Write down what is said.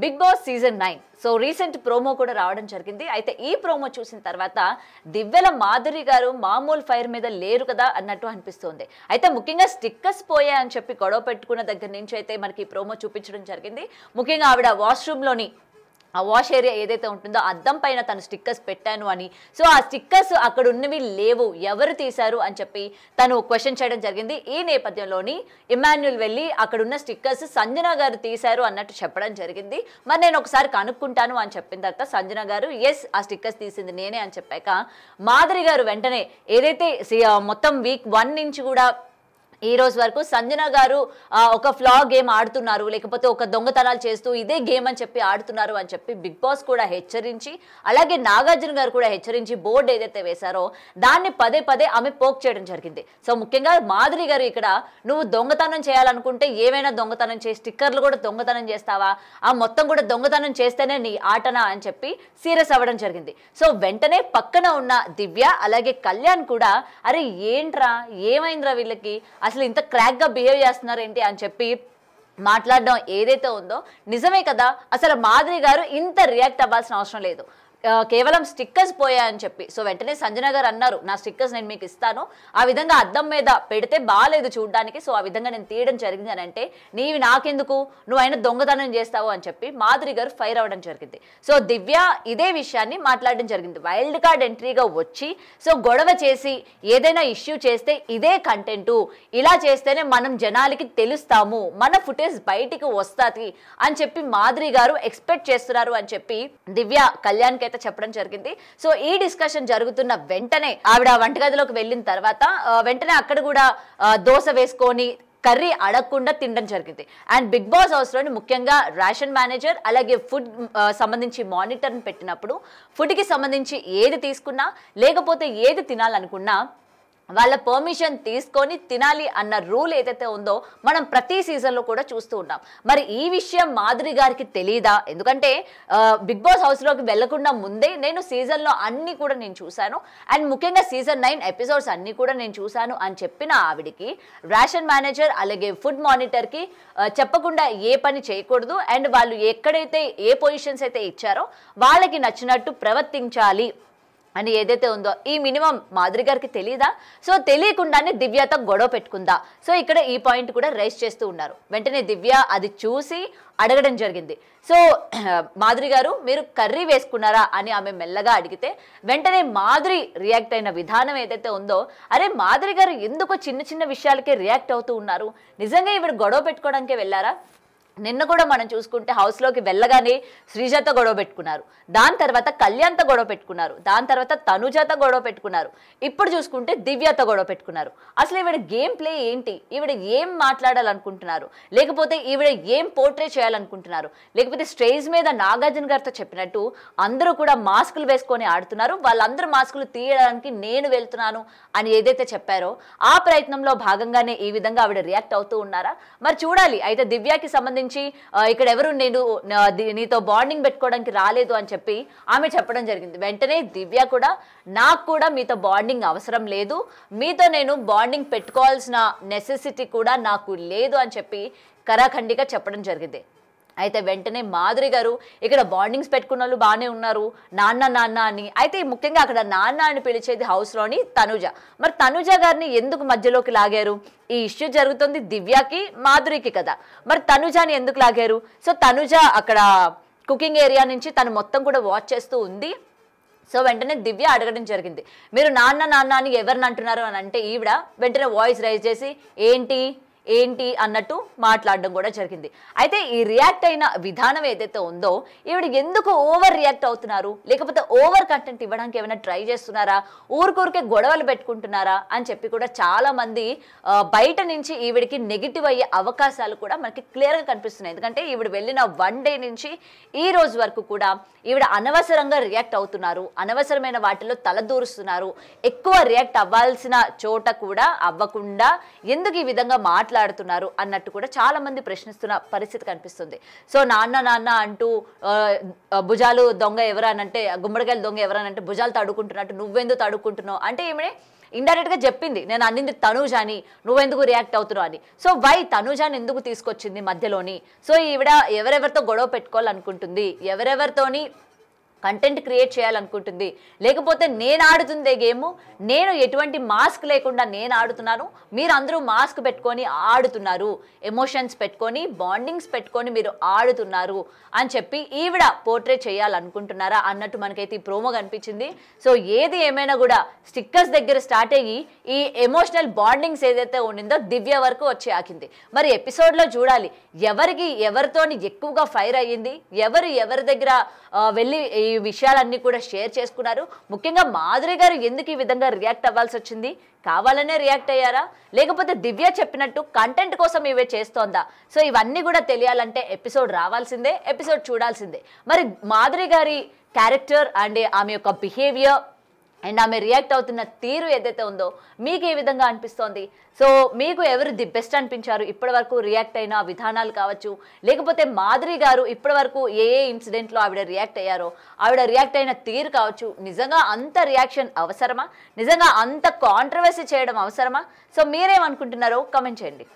Big Boss season 9 so recent promo కూడా రావడం జరిగింది. అయితే ఈ ప్రోమో చూసిన తర్వాత దివ్యల మాధురి గారు మామూలు ఫైర్ మీద లేరు కదా అన్నట్టు అనిపిస్తుంది. అయితే ముఖ్యంగా స్టిక్కర్స్ పోయాయని చెప్పి గొడవ పెట్టుకున్న దగ్గర నుంచి అయితే మనకి ఈ ప్రోమో చూపించడం జరిగింది. ముఖ్యంగా ఆవిడ వాష్రూమ్లోని ఆ వాష్ ఏరియా ఏదైతే ఉంటుందో అద్దం పైన తను స్టిక్కర్స్ పెట్టాను అని, సో ఆ స్టిక్కర్స్ అక్కడ ఉన్నవి లేవు, ఎవరు తీశారు అని చెప్పి తను క్వశ్చన్ చేయడం జరిగింది. ఈ నేపథ్యంలోని ఇమాన్యుల్ వెళ్ళి అక్కడున్న స్టిక్కర్స్ సంజన గారు తీశారు అన్నట్టు చెప్పడం జరిగింది. మరి నేను ఒకసారి కనుక్కుంటాను అని చెప్పిన తర్వాత సంజన గారు ఎస్ ఆ స్టిక్కర్స్ తీసింది నేనే అని చెప్పాక మాధురి గారు వెంటనే ఏదైతే మొత్తం వీక్ 1 నుంచి కూడా ఈ రోజు వరకు సంజన గారు ఒక ఫ్లా గేమ్ ఆడుతున్నారు, లేకపోతే ఒక దొంగతనాలు చేస్తూ ఇదే గేమ్ అని చెప్పి ఆడుతున్నారు అని చెప్పి బిగ్ బాస్ కూడా హెచ్చరించి, అలాగే నాగార్జున గారు కూడా హెచ్చరించి బోర్డు ఏదైతే వేశారో దాన్ని పదే పదే ఆమె పోక్ చేయడం జరిగింది. సో ముఖ్యంగా మాధురి గారు ఇక్కడ నువ్వు దొంగతనం చేయాలనుకుంటే ఏమైనా దొంగతనం చేసి స్టిక్కర్లు కూడా దొంగతనం చేస్తావా, ఆ మొత్తం కూడా దొంగతనం చేస్తేనే నీ ఆటనా అని చెప్పి సీరియస్ అవ్వడం జరిగింది. సో వెంటనే పక్కన ఉన్న దివ్య అలాగే కళ్యాణ్ కూడా అరే ఏంట్రా ఏమైందిరా వీళ్ళకి అసలు ఇంత క్రాక్ గా బిహేవ్ చేస్తున్నారు ఏంటి అని చెప్పి మాట్లాడడం ఏదైతే ఉందో నిజమే కదా, అసలు మాధురి గారు ఇంత రియాక్ట్ అవ్వాల్సిన అవసరం లేదు, కేవలం స్టిక్కర్స్ పోయాయని చెప్పి. సో వెంటనే సంజన గారు అన్నారు నా స్టిక్కర్స్ నేను మీకు ఇస్తాను, ఆ విధంగా అద్దం మీద పెడితే బాగాలేదు చూడడానికి, సో ఆ విధంగా నేను తీయడం జరిగింది అని అంటే నీవి నాకెందుకు, నువ్వు అయినా దొంగతనం చేస్తావు అని చెప్పి మాధురి గారు ఫైర్ అవ్వడం జరిగింది. సో దివ్య ఇదే విషయాన్ని మాట్లాడడం జరిగింది. వైల్డ్ కార్డ్ ఎంట్రీగా వచ్చి సో గొడవ చేసి ఏదైనా ఇష్యూ చేస్తే ఇదే కంటెంట్, ఇలా చేస్తేనే మనం జనాలకి తెలుస్తాము, మన ఫుటేజ్ బయటికి వస్తుంది అని చెప్పి మాధురి గారు ఎక్స్పెక్ట్ చేస్తున్నారు అని చెప్పి దివ్య కళ్యాణ్కి చెప్పడం జరిగింది. సో ఈ డిస్కషన్ జరుగుతున్న వెంటనే ఆవిడ వంటగదిలోకి వెళ్ళిన తర్వాత వెంటనే అక్కడ కూడా దోశ వేసుకొని కర్రీ అడగకుండా తినడం జరిగింది. అండ్ బిగ్ బాస్ హౌస్ లోని ముఖ్యంగా రేషన్ మేనేజర్ అలాగే ఫుడ్ సంబంధించి మానిటర్ని పెట్టినప్పుడు ఫుడ్కి సంబంధించి ఏది తీసుకున్నా లేకపోతే ఏది తినాలనుకున్నా వాళ్ళ పర్మిషన్ తీసుకొని తినాలి అన్న రూల్ ఏదైతే ఉందో మనం ప్రతి సీజన్లో కూడా చూస్తూ ఉంటాం. మరి ఈ విషయం మాధురి గారికి తెలీదా? ఎందుకంటే బిగ్ బాస్ హౌస్లోకి వెళ్లకుండా ముందే నేను సీజన్లో అన్ని కూడా నేను చూశాను, అండ్ ముఖ్యంగా సీజన్ 9 ఎపిసోడ్స్ అన్ని కూడా నేను చూశాను అని చెప్పిన ఆవిడికి రేషన్ మేనేజర్ అలాగే ఫుడ్ మానిటర్కి చెప్పకుండా ఏ పని చేయకూడదు, అండ్ వాళ్ళు ఎక్కడైతే ఏ పొజిషన్స్ అయితే ఇచ్చారో వాళ్ళకి నచ్చినట్టు ప్రవర్తించాలి అని ఏదైతే ఉందో ఈ మినిమం మాధురి గారికి తెలీదా? సో తెలియకుండానే దివ్యతో గొడవ పెట్టుకుందా? సో ఇక్కడ ఈ పాయింట్ కూడా రైజ్ చేస్తూ ఉన్నారు. వెంటనే దివ్య అది చూసి అడగడం జరిగింది. సో మాధురి గారు మీరు కర్రీ వేసుకున్నారా అని ఆమె మెల్లగా అడిగితే వెంటనే మాధురి రియాక్ట్ అయిన విధానం ఏదైతే ఉందో, అరే మాధురి గారు ఎందుకో చిన్న చిన్న విషయాలకే రియాక్ట్ అవుతూ ఉన్నారు, నిజంగా ఈవిడ గొడవ పెట్టుకోవడానికే వెళ్ళారా? నిన్న కూడా మనం చూసుకుంటే హౌస్లోకి వెళ్ళగానే శ్రీజాతో గొడవ పెట్టుకున్నారు, దాని తర్వాత కళ్యాణ్తో గొడవ పెట్టుకున్నారు, దాని తర్వాత తనుజాతో గొడవ పెట్టుకున్నారు, ఇప్పుడు చూసుకుంటే దివ్యతో గొడవ పెట్టుకున్నారు. అసలు ఈవిడ గేమ్ ప్లే ఏంటి, ఈవిడ ఏం మాట్లాడాలనుకుంటున్నారు, లేకపోతే ఈవిడ ఏం పోర్ట్రే చేయాలనుకుంటున్నారు, లేకపోతే స్టేజ్ మీద నాగార్జున గారితో చెప్పినట్టు అందరూ కూడా మాస్కులు వేసుకొని ఆడుతున్నారు, వాళ్ళందరూ మాస్కులు తీయడానికి నేను వెళ్తున్నాను అని ఏదైతే చెప్పారో ఆ ప్రయత్నంలో భాగంగానే ఈ విధంగా ఆవిడ రియాక్ట్ అవుతూ ఉన్నారా? మరి చూడాలి. అయితే దివ్యకి సంబంధించి ఇక్కడ ఎవరు నేను నీతో బాండింగ్ పెట్టుకోవడానికి రాలేదు అని చెప్పి ఆమె చెప్పడం జరిగింది. వెంటనే దివ్య కూడా నాకు కూడా మీతో బాండింగ్ అవసరం లేదు, మీతో నేను బాండింగ్ పెట్టుకోవాల్సిన నెసెసిటీ కూడా నాకు లేదు అని చెప్పి కరాఖండిగా చెప్పడం జరిగింది. అయితే వెంటనే మాధురి గారు ఇక్కడ బాండింగ్స్ పెట్టుకున్న వాళ్ళు బాగానే ఉన్నారు నాన్న నాన్న అని, అయితే ముఖ్యంగా అక్కడ నాన్న అని పిలిచేది హౌస్లోని తనుజ. మరి తనుజ గారిని ఎందుకు మధ్యలోకి లాగారు? ఈ ఇష్యూ జరుగుతుంది దివ్యకి మాధురికి కదా, మరి తనుజాని ఎందుకు లాగారు? సో తనుజ అక్కడ కుకింగ్ ఏరియా నుంచి తను మొత్తం కూడా వాచ్ చేస్తూ ఉంది. సో వెంటనే దివ్య అడగడం జరిగింది, మీరు నాన్న నాన్న అని ఎవరిని అంటున్నారు అని అంటే ఈవిడ వెంటనే వాయిస్ రైజ్ చేసి ఏంటి ఏంటి అన్నట్టు మాట్లాడడం కూడా జరిగింది. అయితే ఈ రియాక్ట్ అయిన విధానం ఏదైతే ఉందో ఈవిడ ఎందుకు ఓవర్ రియాక్ట్ అవుతున్నారు, లేకపోతే ఓవర్ కంటెంట్ ఇవ్వడానికి ఏమైనా ట్రై చేస్తున్నారా, ఊరికే గొడవలు పెట్టుకుంటున్నారా అని చెప్పి కూడా చాలా మంది బయట నుంచి ఈవిడికి నెగిటివ్ అయ్యే అవకాశాలు కూడా మనకి క్లియర్గా కనిపిస్తున్నాయి. ఎందుకంటే ఈవిడ వెళ్ళిన 1 డే నుంచి ఈ రోజు వరకు కూడా ఈవిడ అనవసరంగా రియాక్ట్ అవుతున్నారు, అనవసరమైన వాటిలో తలదూరుస్తున్నారు, ఎక్కువ రియాక్ట్ అవ్వాల్సిన చోట కూడా అవ్వకుండా ఎందుకు ఈ విధంగా మాట్లాడుతున్నారు అన్నట్టు కూడా చాలా మంది ప్రశ్నిస్తున్న పరిస్థితి కనిపిస్తుంది. సో నాన్న నాన్న అంటూ భుజాలు దొంగ ఎవరనంటే, గుమ్మడికాయలు దొంగ ఎవరనంటే భుజాలు తడుకుంటున్నట్టు నువ్వెందుకు తడుకుంటున్నావు అంటే ఈమె ఇండైరెక్ట్ గా చెప్పింది, నేను అన్నింది తనూజ అని, నువ్వెందుకు రియాక్ట్ అవుతున్నావు అని. సో వై తనూజాని ఎందుకు తీసుకొచ్చింది మధ్యలోని? సో ఈవిడ ఎవరెవరితో గొడవ పెట్టుకోవాలనుకుంటుంది, ఎవరెవరితోని కంటెంట్ క్రియేట్ చేయాలనుకుంటుంది, లేకపోతే నేను ఆడుతుందే గేమ్, నేను ఎటువంటి మాస్క్ లేకుండా నేను ఆడుతున్నాను, మీరు అందరూ మాస్క్ పెట్టుకొని ఆడుతున్నారు, ఎమోషన్స్ పెట్టుకొని బాండింగ్స్ పెట్టుకొని మీరు ఆడుతున్నారు అని చెప్పి ఈవిడ పోర్ట్రే చేయాలనుకుంటున్నారా అన్నట్టు మనకైతే ఈ ప్రోమో కనిపించింది. సో ఏది ఏమైనా కూడా స్టిక్కర్స్ దగ్గర స్టార్ట్ అయ్యి ఈ ఎమోషనల్ బాండింగ్స్ ఏదైతే ఉండిందో దివ్య వరకు వచ్చి ఆకింది. మరి ఎపిసోడ్లో చూడాలి ఎవరికి ఎవరితోని ఎక్కువగా ఫైర్ అయ్యింది, ఎవరి దగ్గర వెళ్ళి ఈ విషయాలన్నీ కూడా షేర్ చేసుకున్నారు. ముఖ్యంగా మాధురి గారు ఎందుకు ఈ విధంగా రియాక్ట్ అవ్వాల్సి వచ్చింది, కావాలనే రియాక్ట్ అయ్యారా, లేకపోతే దివ్య చెప్పినట్టు కంటెంట్ కోసం ఇవే చేస్తోందా? సో ఇవన్నీ కూడా తెలియాలంటే ఎపిసోడ్ రావాల్సిందే, ఎపిసోడ్ చూడాల్సిందే. మరి మాధురి గారి క్యారెక్టర్ అండ్ ఆమె యొక్క బిహేవియర్ అండ్ ఆమె రియాక్ట్ అవుతున్న తీరు ఏదైతే ఉందో మీకు ఏ విధంగా అనిపిస్తోంది? సో మీకు ఎవరు ది బెస్ట్ అనిపించారు ఇప్పటి వరకు రియాక్ట్ అయిన విధానాలు కావచ్చు, లేకపోతే మాధురి గారు ఇప్పటి వరకు ఏ ఇన్సిడెంట్లో ఆవిడ రియాక్ట్ అయ్యారో ఆవిడ రియాక్ట్ అయిన తీరు కావచ్చు, నిజంగా అంత రియాక్షన్ అవసరమా, నిజంగా అంత కాంట్రవర్సీ చేయడం అవసరమా? సో మీరేమనుకుంటున్నారో కామెంట్ చేయండి.